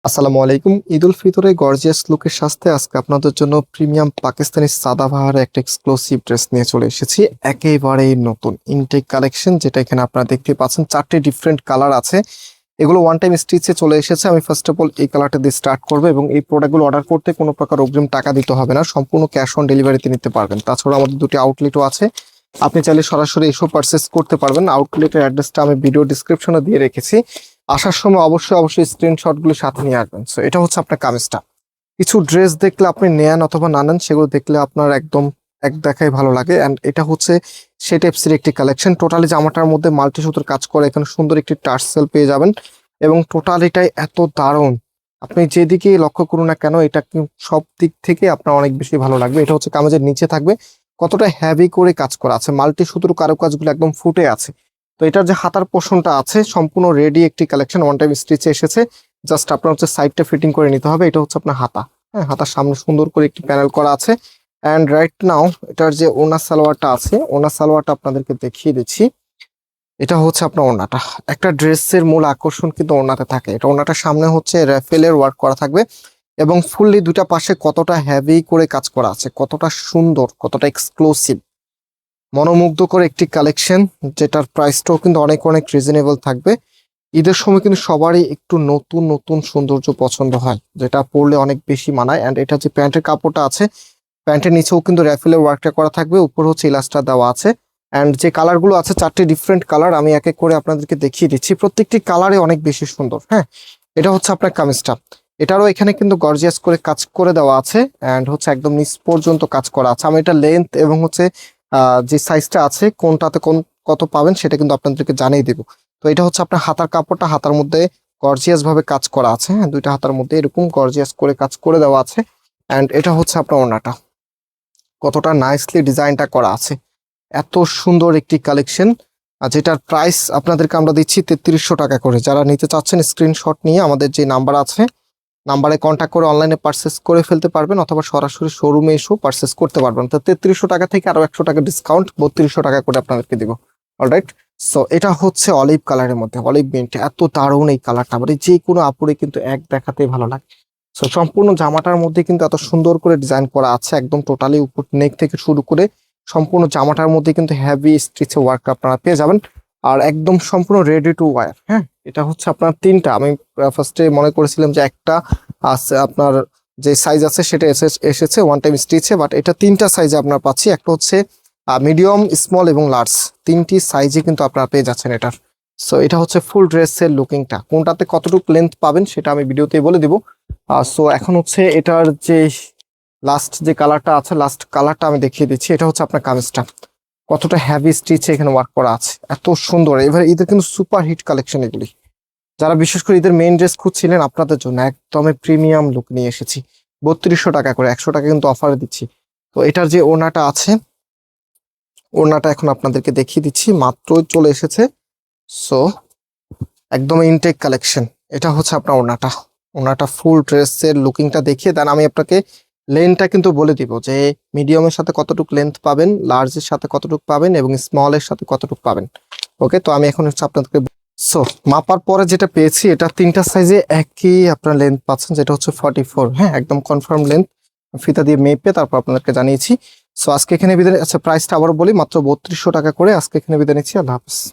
আসসালামু আলাইকুম। ঈদ উল ফিতরে গর্জিয়াস লুকের সাথে আজকে আপনাদের জন্য প্রিমিয়াম পাকিস্তানি সাদাবাহার একটা এক্সক্লুসিভ ড্রেস নিয়ে চলে এসেছি। একেবারেই নতুন ইনটেক কালেকশন, যেটা এখানে আপনারা দেখতে পাচ্ছেন। 4টে ডিফারেন্ট কালার আছে, এগুলো ওয়ান টাইম স্টিচে চলে এসেছে। আমি ফার্স্ট অফ অল এই কালারটা দিয়ে স্টার্ট করবো এবং এই প্রোডাক্টগুলো অর্ডার করতে কোনো প্রকার অগ্রিম টাকা দিতে হবে না, সম্পূর্ণ ক্যাশ অন ডেলিভারিতে নিতে পারবেন। তাছাড়া আমাদের দুটি আউটলেটও আছে, আপনি চাইলে সরাসরি এসব পারচেস করতে পারবেন। আউটলেটের অ্যাড্রেসটা আমি ভিডিও ডিসক্রিপশনে দিয়ে রেখেছি। আসার সময় অবশ্যই স্ক্রিনশটগুলো সাথে নিয়ে আসবেন। সো এটা হচ্ছে আপনার কামিজটা। কিছু ড্রেস দেখলে আপনি নেন অথবা না নেন, সেগুলো দেখলে আপনার একদম এক দেখায় ভালো লাগে। অ্যান্ড এটা হচ্ছে সেই টাইপসের একটি কালেকশন। টোটালি জামাটার মধ্যে মাল্টি সুতোর কাজ করে, এখানে সুন্দর একটি টার্সেল পেয়ে যাবেন এবং টোটালিটাই এত দারুণ, আপনি যেদিকে লক্ষ্য করুন না কেন এটা সব দিক থেকে আপনার অনেক বেশি ভালো লাগবে। এটা হচ্ছে কামিজের নিচে থাকবে, কতটা হেভি করে কাজ করা আছে, মাল্টি সুতোর কারুকাজগুলো একদম ফুটে আছে। তো এটার যে হাতার পোর্শনটা আছে সম্পূর্ণ রেডি একটি কালেকশন, ওয়ান টাইম স্টিচে এসেছে। জাস্ট আপনার হচ্ছে সাইডটা ফিটিং করে নিতে হবে। এটা হচ্ছে আপনার হাতা, হ্যাঁ, হাতার সামনে সুন্দর করে একটি প্যানেল করা আছে। অ্যান্ড রাইট নাও এটার যে ওনা সালোয়ারটা আছে, ওনা সালোয়ারটা আপনাদেরকে দেখিয়ে দিচ্ছি। এটা হচ্ছে আপনার ওনাটা। একটা ড্রেসের মূল আকর্ষণ কিন্তু ওনাতে থাকে। এটা ওনাটার সামনে হচ্ছে র্যাফেলের ওয়ার্ক করা থাকবে এবং ফুললি দুটা পাশে কতটা হেভি করে কাজ করা আছে, কতটা সুন্দর, কতটা এক্সক্লুসিভ, মনোমুগ্ধকর একটি কালেকশন, যেটার প্রাইসটাও কিন্তু অনেক অনেক রিজনেবল থাকবে। ঈদের সময় কিন্তু সবারই একটু নতুন নতুন সৌন্দর্য পছন্দ হয়, যেটা পরলে অনেক বেশি মানায়। অ্যান্ড এটা যে প্যান্টের কাপড়টা আছে, প্যান্টের নিচেও কিন্তু র্যাফেলের ওয়ার্কটা করা থাকবে, উপর হচ্ছে ইলাস্টার দেওয়া আছে। অ্যান্ড যে কালারগুলো আছে 4টে ডিফারেন্ট কালার, আমি এক এক করে আপনাদেরকে দেখিয়ে দিচ্ছি। প্রত্যেকটি কালারে অনেক বেশি সুন্দর। হ্যাঁ, এটা হচ্ছে আপনার কামিজটা। এটারও এখানে কিন্তু গর্জিয়াস করে কাজ করে দেওয়া আছে অ্যান্ড হচ্ছে একদম নিচ পর্যন্ত কাজ করা আছে। আমি এটা লেন্থ এবং হচ্ছে যে সাইজটা আছে কোনটাতে কত পাবেন সেটা কিন্তু আপনাদেরকে জানিয়ে দেবো। তো এটা হচ্ছে আপনার হাতার কাপড়টা, হাতার মধ্যে গর্জিয়াস ভাবে কাজ করা আছে। হ্যাঁ, দুইটা হাতার মধ্যে এরকম গর্জিয়াস করে কাজ করে দেওয়া আছে। অ্যান্ড এটা হচ্ছে আপনার ওড়নাটা, কতটা নাইসলি ডিজাইনটা করা আছে, এত সুন্দর একটি কালেকশন। আর যেটার প্রাইস আপনাদেরকে আমরা দিচ্ছি 3300 টাকা করে। যারা নিতে চাচ্ছেন স্ক্রিনশট নিয়ে আমাদের যে নাম্বার আছে, নাম্বারে কন্ট্যাক্ট করে অনলাইনে পারচেস করে ফেলতে পারবেন অথবা সরাসরি শোরুমে এসেও পারচেস করতে পারবেন। তো 3300 টাকা থেকে আরো 100 টাকা ডিসকাউন্ট, 3200 টাকা করে আপনাদেরকে দিব। অলরাইট, সো এটা হচ্ছে অলিভ কালারের মধ্যে, অলিভ মিন্ট। এত দারুণ এই কালারটা, মানে যে কোনো আপুরে কিন্তু এক দেখাতেই ভালো লাগে। সো সম্পূর্ণ জামাটার মধ্যে কিন্তু এত সুন্দর করে ডিজাইন করা আছে, একদম টোটালি উপর নেক থেকে শুরু করে সম্পূর্ণ জামাটার মধ্যে কিন্তু হেভি স্টিচে ওয়ার্ক আপনারা পেয়ে যাবেন। আর একদম সম্পূর্ণ রেডি টু ওয়্যার। হ্যাঁ, এটা হচ্ছে আপনার তিনটা। আমি ফার্স্টে মনে করেছিলাম যে একটা আছে, আপনার যে সাইজ আছে সেটা এসেছে ওয়ান টাইম স্টিচে, বাট এটা তিনটা সাইজে আপনার পাচ্ছি। একটা হচ্ছে মিডিয়াম, স্মল এবং লার্জ, তিনটি সাইজে কিন্তু আপনারা পেয়ে যাচ্ছেন এটার। সো এটা হচ্ছে ফুল ড্রেসের লুকিংটা, কোনটাতে কতটুকু লেন্থ পাবেন সেটা আমি ভিডিওতে বলে দিব। সো এখন হচ্ছে এটার যে লাস্ট যে কালারটা আছে, লাস্ট কালারটা আমি দেখিয়ে দিচ্ছি। এটা হচ্ছে আপনার কামিজটা, কতটা হেভি স্টিচে এখানে ওয়ার্ক করা আছে, এত সুন্দর। এবার ঈদের কিন্তু সুপার হিট কালেকশন এগুলি। যারা বিশেষ করে ঈদের মেইন ড্রেস খুঁজছিলেন, আপনাদের জন্য একদমই প্রিমিয়াম লুক নিয়ে এসেছি। 3200 টাকা করে, 100 টাকা কিন্তু অফারে দিচ্ছি। তো এটার যে ওড়নাটা আছে, ওড়নাটা এখন আপনাদেরকে দেখিয়ে দিচ্ছি, মাত্র চলে এসেছে। সো একদম ইনটেক কালেকশন। এটা হচ্ছে আপনার ওড়নাটা, ওড়নাটা ফুল ড্রেসের লুকিংটা দেখিয়ে দেন। আমি আপনাকে লেন্থটা কিন্তু বলে দিব যে মিডিয়ামের সাথে কতটুকু লেন্থ পাবেন, লার্জের সাথে কতটুকু পাবেন এবং স্মলের সাথে কতটুকু পাবেন। ওকে, তো আমি এখন হচ্ছে আপনাদেরকে সো মাপার পরে যেটা পেয়েছি, এটা তিনটা সাইজে একই আপনার লেন্থ পাচ্ছেন, যেটা হচ্ছে 44। হ্যাঁ, একদম কনফার্ম লেন্থ, ফিতা দিয়ে মেপে তারপর আপনাদেরকে জানিয়েছি। সো আজকে এখানে বিদায়। আচ্ছা, প্রাইসটা আবারও বলি, মাত্র 3200 টাকা করে আজকে এখানে বিদায় নিচ্ছি। আল্লাহ হাফেজ।